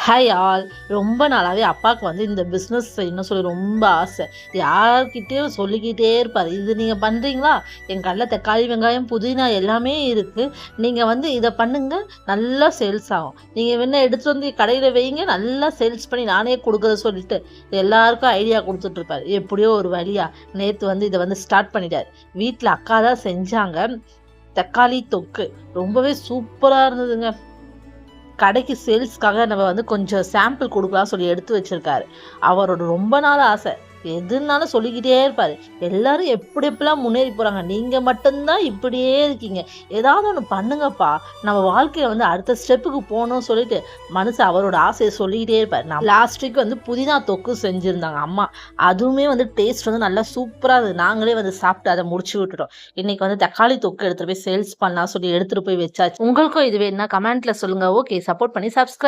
Hi all. ரொம்ப நாளாவே அப்பாவுக்கு வந்து இந்த பிஸ்னஸ் செய்யணும்னு சொல்லி ரொம்ப ஆசை. யார்கிட்டயும் சொல்லிக்கிட்டே இருப்பாரு. "இது நீங்க பண்றீங்களா? என் கடையில தக்காளி, வெங்காயம், புதினா எல்லாமே இருக்கு. நீங்க வந்து இத பண்ணுங்க. நல்லா சேல்ஸ் ஆகும். நீங்க வேணா எடுத்துட்டு வந்து கடையில வைங்க. நல்லா சேல்ஸ் பண்ணி நானே குடுக்குறேன்" சொல்லிட்டு எல்லாருக்கும் ஐடியா குடுத்துட்டு இருப்பாரு. எப்படியோ ஒரு வழியா நேத்து வந்து இத வந்து ஸ்டார்ட் பண்ணிட்டாரு. வீட்ல அக்கா தான் செஞ்சாங்க. தக்காளி தொக்கு. ரொம்பவே சூப்பரா இருந்ததுங்க. கடைக்கு சேல்ஸ்க்காக நம்ம வந்து கொஞ்சம் சாம்பிள் குடுக்கலாம்னு சொல்லி எடுத்து வச்சிருக்காரு. அவரோட ரொம்ப நாள் ஆசை. எதுனாலும் சொல்லிக்கிட்டே இருப்பாரு. எல்லாரும் எப்படி எப்படிலாம் முன்னேறி போறாங்க. நீங்க மட்டும் தான் இப்படியே இருக்கீங்க. ஏதாவது ஒண்ணு பண்ணுங்கப்பா. நம்ம வாழ்க்கையில வந்து அடுத்த ஸ்டெப்புக்கு போணும்னு சொல்லிட்டு அவரோட ஆசைய சொல்லிக்கிட்டே இருப்பாரு. நான் லாஸ்ட் வீக் வந்து புதினா தொக்கு செஞ்சிருந்தாங்க அம்மா. அதுவுமே வந்து டேஸ்ட் வந்து நல்லா சூப்பரா இருந்தது. நாங்களே வந்து சாப்பிட்டு அத முடிச்சு விட்டுட்டோம். இன்னைக்கு வந்து தக்காளி தொக்கு எடுத்துட்டு போய் சேல்ஸ் பண்ணலாம்னு சொல்லி எடுத்துட்டு போய் வச்சாச்சு. உங்களுக்கும் இது வேணும்னா கமெண்ட்ல சொல்லுங்க. ஓகே, சப்போர்ட் பண்ணி சப்ஸ்கிரைப்